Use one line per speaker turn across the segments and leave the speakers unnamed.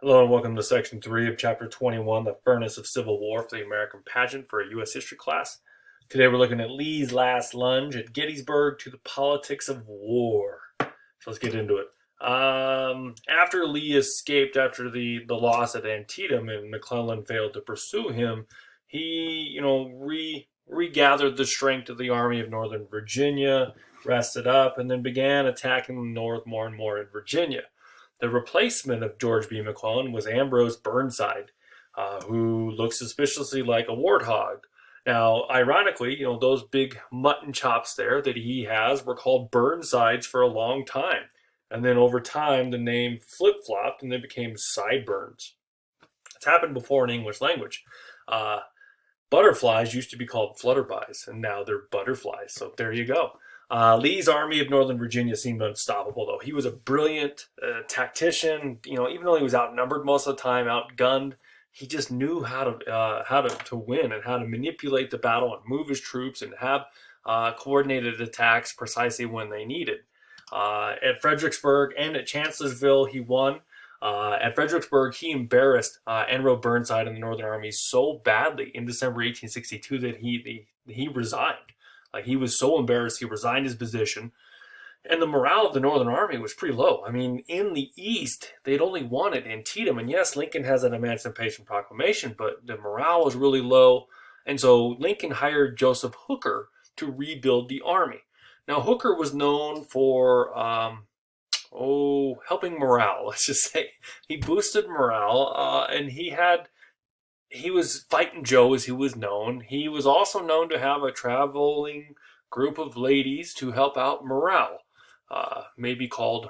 Hello and welcome to Section 3 of Chapter 21, The Furnace of Civil War for the American Pageant for a U.S. History class. Today we're looking at Lee's last lunge at Gettysburg to the politics of war. So let's get into it. After Lee escaped after the loss at Antietam and McClellan failed to pursue him, he, regathered the strength of the Army of Northern Virginia, rested up, and then began attacking the North more and more in Virginia. The replacement of George B. McClellan was Ambrose Burnside, who looked suspiciously like a warthog. Now, ironically, those big mutton chops there that he has were called Burnsides for a long time. And then over time, the name flip-flopped and they became sideburns. It's happened before in English language. Butterflies used to be called flutterbys, and now they're butterflies. So there you go. Lee's Army of Northern Virginia seemed unstoppable, though. He was a brilliant tactician. Even though he was outnumbered most of the time, outgunned, he just knew how to win and how to manipulate the battle and move his troops and have coordinated attacks precisely when they needed. At Fredericksburg and at Chancellorsville, he won. At Fredericksburg, he embarrassed Andrew Burnside and the Northern Army so badly in December 1862 that he resigned. He was so embarrassed, he resigned his position. And the morale of the Northern Army was pretty low. I mean, in the East, they'd only won at Antietam. And yes, Lincoln has an Emancipation Proclamation, but the morale was really low. And so Lincoln hired Joseph Hooker to rebuild the army. Now, Hooker was known for helping morale, let's just say. He boosted morale, and he was Fighting Joe, as he was known. He was also known to have a traveling group of ladies to help out morale, maybe called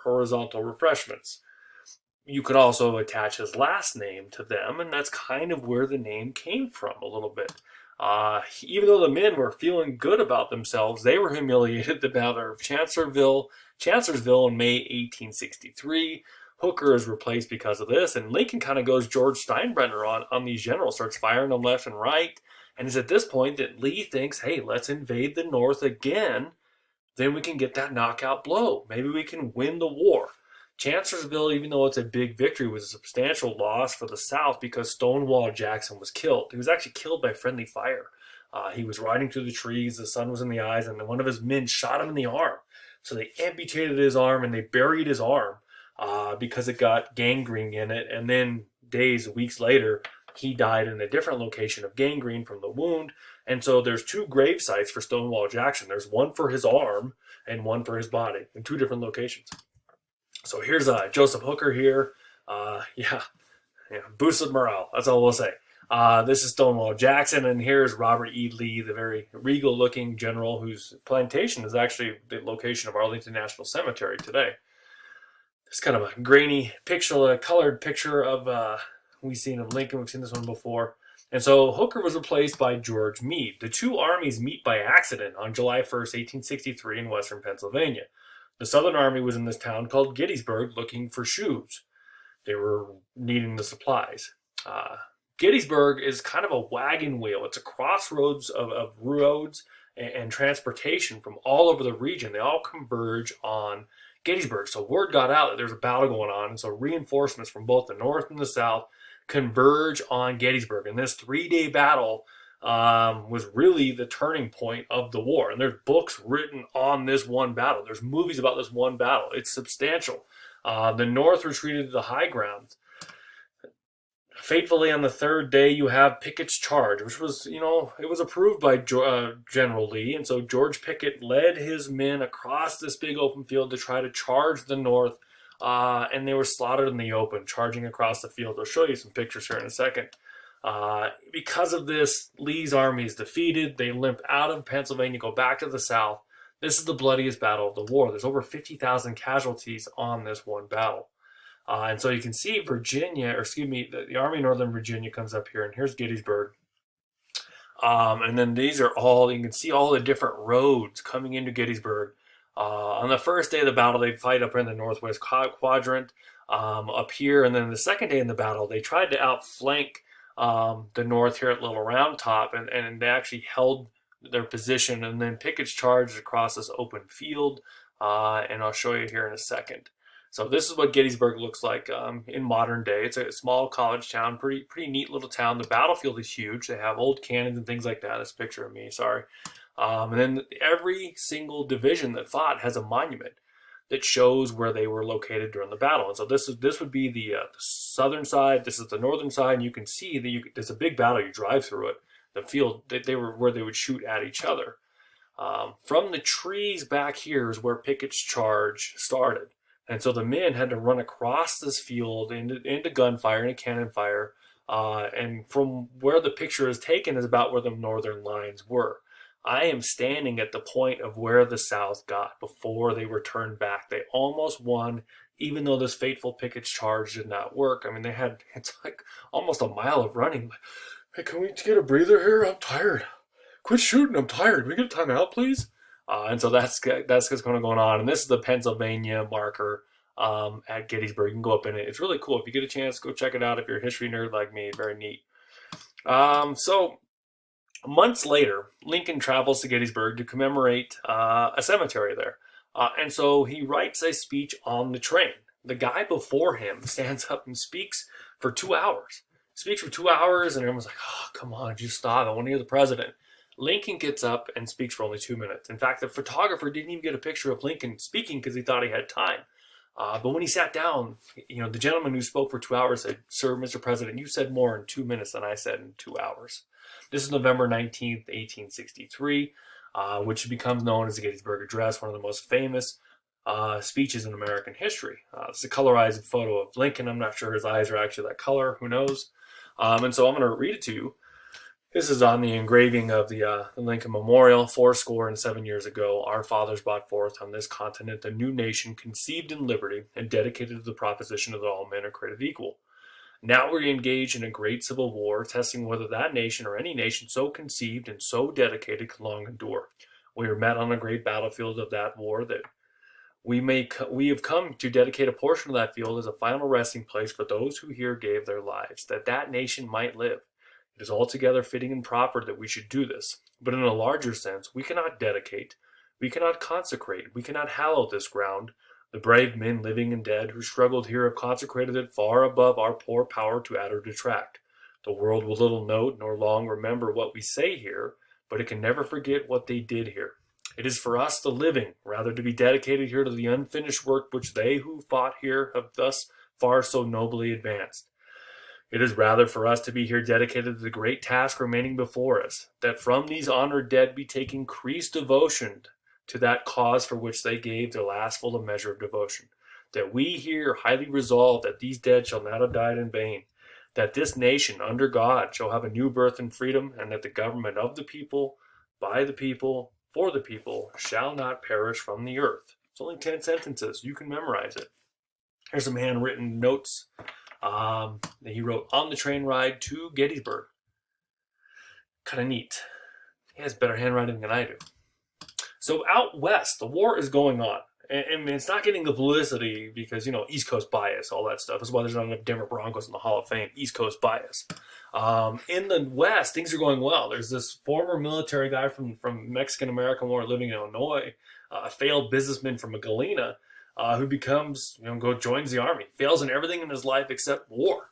horizontal refreshments. You could also attach his last name to them, and that's kind of where the name came from a little bit. Even though the men were feeling good about themselves, they were humiliated at the Battle of Chancellorsville in May 1863. Hooker is replaced because of this, and Lincoln kind of goes George Steinbrenner on these generals, starts firing them left and right, and it's at this point that Lee thinks, hey, let's invade the North again, then we can get that knockout blow. Maybe we can win the war. Chancellorsville, even though it's a big victory, was a substantial loss for the South because Stonewall Jackson was killed. He was actually killed by friendly fire. He was riding through the trees, the sun was in the eyes, and one of his men shot him in the arm. So they amputated his arm and they buried his arm because it got gangrene in it. And then weeks later, he died in a different location of gangrene from the wound. And so there's two grave sites for Stonewall Jackson. There's one for his arm and one for his body in two different locations. So here's Joseph Hooker here. Boosted morale. That's all we'll say. This is Stonewall Jackson, and here's Robert E. Lee, the very regal-looking general whose plantation is actually the location of Arlington National Cemetery today. It's kind of a grainy picture, a colored picture of we've seen of Lincoln. We've seen this one before. And so Hooker was replaced by George Meade. The two armies meet by accident on July 1st, 1863 in western Pennsylvania. The Southern Army was in this town called Gettysburg looking for shoes. They were needing the supplies. Gettysburg is kind of a wagon wheel. It's a crossroads of roads and transportation from all over the region. They all converge on Gettysburg. So word got out that there's a battle going on, and so reinforcements from both the North and the South converge on Gettysburg. And this 3-day battle was really the turning point of the war. And there's books written on this one battle. There's movies about this one battle. It's substantial. The North retreated to the high ground. Fatefully, on the third day, you have Pickett's charge, which was, it was approved by General Lee. And so George Pickett led his men across this big open field to try to charge the North. And they were slaughtered in the open, charging across the field. I'll show you some pictures here in a second. Because of this, Lee's army is defeated. They limp out of Pennsylvania, go back to the South. This is the bloodiest battle of the war. There's over 50,000 casualties on this one battle. And so you can see the Army of Northern Virginia comes up here, and here's Gettysburg. And then you can see all the different roads coming into Gettysburg. On the first day of the battle, they fight up in the northwest quadrant up here. And then the second day in the battle, they tried to outflank the North here at Little Round Top, and they actually held their position. And then Pickett's charged across this open field, and I'll show you here in a second. So this is what Gettysburg looks like in modern day. It's a small college town, pretty neat little town. The battlefield is huge. They have old cannons and things like that. This picture of me, sorry. And then every single division that fought has a monument that shows where they were located during the battle. And so this would be the southern side. This is the northern side, and you can see that there's a big battle. You drive through it. The field they were where they would shoot at each other. From the trees back here is where Pickett's charge started. And so the men had to run across this field into gunfire, into cannon fire. And from where the picture is taken is about where the northern lines were. I am standing at the point of where the South got before they were turned back. They almost won, even though this fateful Pickett's charge did not work. I mean, it's like almost a mile of running. Hey, can we get a breather here? I'm tired. Quit shooting, I'm tired. Can we get a timeout, please? And so that's what's going on. And this is the Pennsylvania marker at Gettysburg. You can go up in it. It's really cool. If you get a chance, go check it out. If you're a history nerd like me, very neat. So months later, Lincoln travels to Gettysburg to commemorate a cemetery there. And so he writes a speech on the train. The guy before him stands up and speaks for 2 hours. And everyone's like, oh, come on, just stop. I want to hear the president. Lincoln gets up and speaks for only 2 minutes. In fact, the photographer didn't even get a picture of Lincoln speaking because he thought he had time. But when he sat down, the gentleman who spoke for 2 hours said, "Sir, Mr. President, you said more in 2 minutes than I said in 2 hours." This is November 19th, 1863, which becomes known as the Gettysburg Address, one of the most famous speeches in American history. It's a colorized photo of Lincoln. I'm not sure his eyes are actually that color. Who knows? And so I'm going to read it to you. This is on the engraving of the Lincoln Memorial. 7 years ago, our fathers brought forth on this continent a new nation conceived in liberty and dedicated to the proposition that all men are created equal. Now we're engaged in a great civil war, testing whether that nation or any nation so conceived and so dedicated can long endure. We are met on a great battlefield of that war that we have come to dedicate a portion of that field as a final resting place for those who here gave their lives, that nation might live. It is altogether fitting and proper that we should do this. But in a larger sense, we cannot dedicate, we cannot consecrate, we cannot hallow this ground. The brave men, living and dead, who struggled here have consecrated it far above our poor power to add or detract. The world will little note nor long remember what we say here, but it can never forget what they did here. It is for us, the living, rather to be dedicated here to the unfinished work which they who fought here have thus far so nobly advanced. It is rather for us to be here dedicated to the great task remaining before us, that from these honored dead be taken increased devotion to that cause for which they gave their last full measure of devotion, that we here highly resolve that these dead shall not have died in vain, that this nation under God shall have a new birth and freedom, and that the government of the people, by the people, for the people, shall not perish from the earth. It's only 10 sentences. You can memorize it. Here's some handwritten notes that he wrote on the train ride to Gettysburg. Kind of neat. He has better handwriting than I do. So out west, the war is going on. And it's not getting the publicity because, East Coast bias, all that stuff. That's why there's not enough Denver Broncos in the Hall of Fame. East Coast bias. In the West, things are going well. There's this former military guy from Mexican-American War living in Illinois, a failed businessman from Galena, who becomes, joins the Army. Fails in everything in his life except war.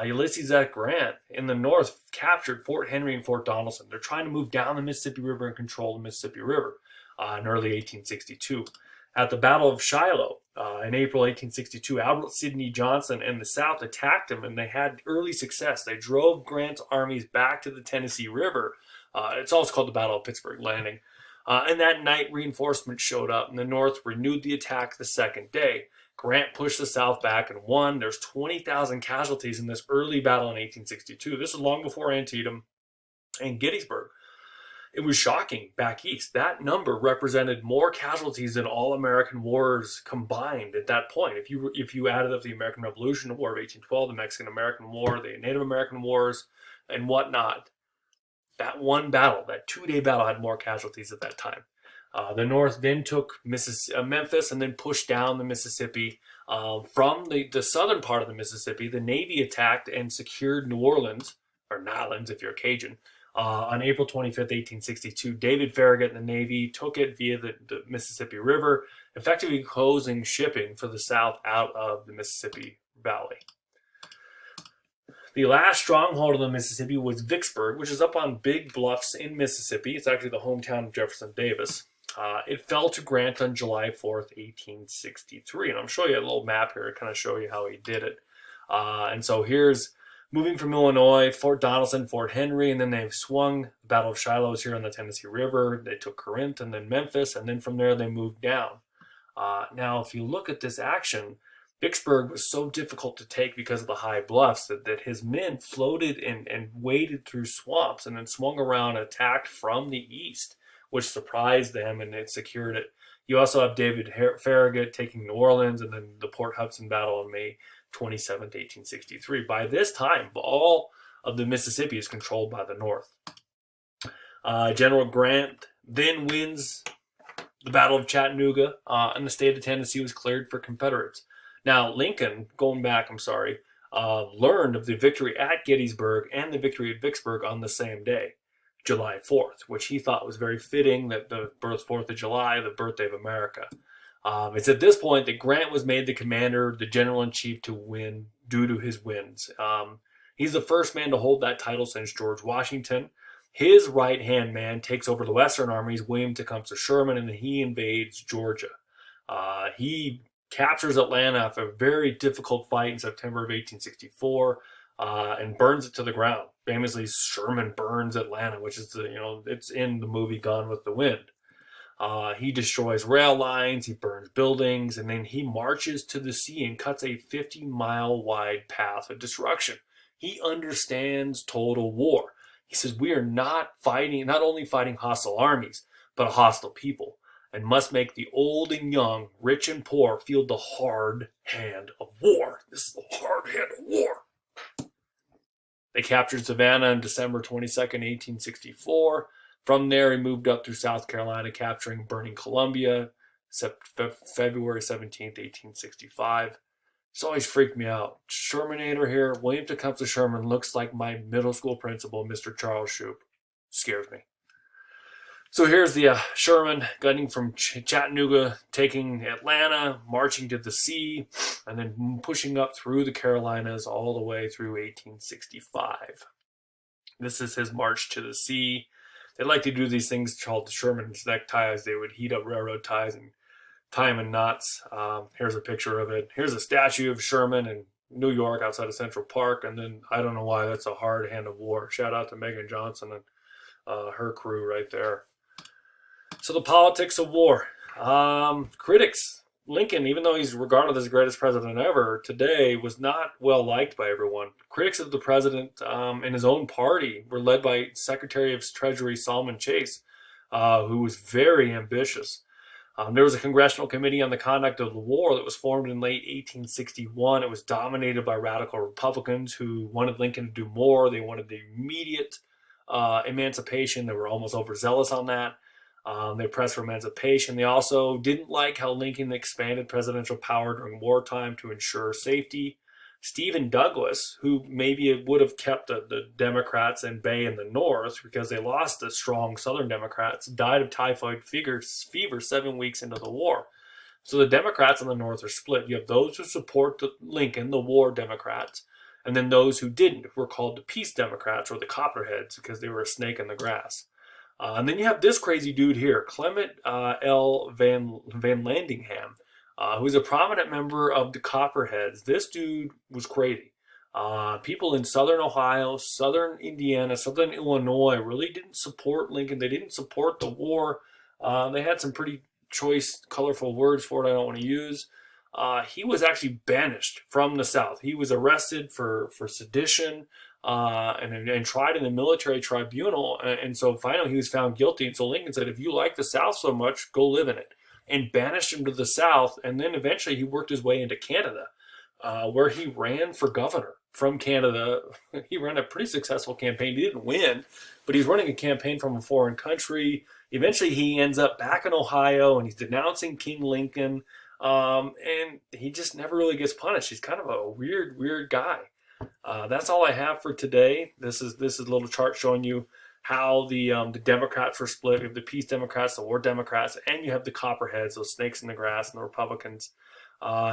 Ulysses S. Grant in the North captured Fort Henry and Fort Donelson. They're trying to move down the Mississippi River and control the Mississippi River in early 1862. At the Battle of Shiloh in April 1862, Albert Sidney Johnston and the South attacked him, and they had early success. They drove Grant's armies back to the Tennessee River. It's also called the Battle of Vicksburg Landing. And that night, reinforcements showed up, and the North renewed the attack the second day. Grant pushed the South back and won. There's 20,000 casualties in this early battle in 1862. This is long before Antietam and Gettysburg. It was shocking back east. That number represented more casualties than all American wars combined at that point. If you added up the American Revolution, the War of 1812, the Mexican-American War, the Native American Wars, and whatnot, that one battle, that 2-day battle, had more casualties at that time. The North then took Memphis and then pushed down the Mississippi. From the southern part of the Mississippi, the Navy attacked and secured New Orleans, or Nolens if you're Cajun, on April 25th, 1862. David Farragut and the Navy took it via the Mississippi River. effectively closing shipping for the South out of the Mississippi Valley. The last stronghold of the Mississippi was Vicksburg, which is up on Big Bluffs in Mississippi. It's actually the hometown of Jefferson Davis. It fell to Grant on July 4th, 1863. And I'm showing you a little map here to kind of show you how he did it. And so here's moving from Illinois, Fort Donelson, Fort Henry, and then they've swung. The Battle of Shiloh is here on the Tennessee River. They took Corinth and then Memphis, and then from there they moved down. Now, if you look at this action, Vicksburg was so difficult to take because of the high bluffs that his men floated and waded through swamps and then swung around and attacked from the east, which surprised them and it secured it. You also have David Farragut taking New Orleans and then the Port Hudson battle on May 27th, 1863. By this time, all of the Mississippi is controlled by the North. General Grant then wins the Battle of Chattanooga, and the state of Tennessee was cleared for Confederates. Now, Lincoln, learned of the victory at Gettysburg and the victory at Vicksburg on the same day, July 4th, which he thought was very fitting that the 4th of July, the birthday of America. It's at this point that Grant was made the commander, the general-in-chief to win due to his wins. He's the first man to hold that title since George Washington. His right-hand man takes over the Western armies, William Tecumseh Sherman, and he invades Georgia. He captures Atlanta after a very difficult fight in September of 1864 and burns it to the ground. Famously, Sherman burns Atlanta, which is it's in the movie Gone with the Wind. He destroys rail lines, he burns buildings, and then he marches to the sea and cuts a 50-mile wide path of destruction. He understands total war. He says, we are not only fighting hostile armies, but a hostile people, and must make the old and young, rich and poor, feel the hard hand of war. This is the hard hand of war. They captured Savannah on December 22nd, 1864. From there, he moved up through South Carolina, capturing burning Columbia, February 17th, 1865. It's always freaked me out. Shermanator here, William Tecumseh Sherman looks like my middle school principal, Mr. Charles Shoup. Scares me. So here's the Sherman gunning from Chattanooga, taking Atlanta, marching to the sea, and then pushing up through the Carolinas all the way through 1865. This is his march to the sea. They like to do these things called the Sherman's neckties. They would heat up railroad ties and tie them in knots. Here's a picture of it. Here's a statue of Sherman in New York outside of Central Park. And then I don't know why that's a hard hand of war. Shout out to Megan Johnson and her crew right there. So the politics of war. Critics. Lincoln, even though he's regarded as the greatest president ever, today was not well liked by everyone. Critics of the president in his own party were led by Secretary of Treasury Salmon Chase, who was very ambitious. There was a congressional committee on the conduct of the war that was formed in late 1861. It was dominated by radical Republicans who wanted Lincoln to do more. They wanted the immediate emancipation. They were almost overzealous on that. They pressed for emancipation. They also didn't like how Lincoln expanded presidential power during wartime to ensure safety. Stephen Douglas, who maybe would have kept the Democrats in bay in the North because they lost the strong Southern Democrats, died of typhoid fever 7 weeks into the war. So the Democrats in the North are split. You have those who support Lincoln, the war Democrats, and then those who didn't, who were called the peace Democrats or the Copperheads because they were a snake in the grass. And then you have this crazy dude here, Clement L. Van Landingham, who's a prominent member of the Copperheads. This dude was crazy. People in southern Ohio, southern Indiana, southern Illinois really didn't support Lincoln. They didn't support the war. They had some pretty choice, colorful words for it I don't want to use. He was actually banished from the South. He was arrested for sedition and tried in the military tribunal. And so finally he was found guilty. And so Lincoln said, if you like the South so much, go live in it. And banished him to the South. And then eventually he worked his way into Canada, where he ran for governor from Canada. He ran a pretty successful campaign. He didn't win, but he's running a campaign from a foreign country. Eventually he ends up back in Ohio and he's denouncing King Lincoln. And he just never really gets punished. He's kind of a weird guy. That's all I have for today. This is a little chart showing you how the Democrats were split. We have the peace Democrats, the war Democrats, and you have the Copperheads, those snakes in the grass, and the Republicans.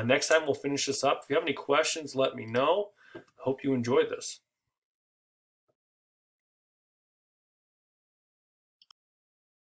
Next time we'll finish this up. If you have any questions, let me know. Hope you enjoyed this.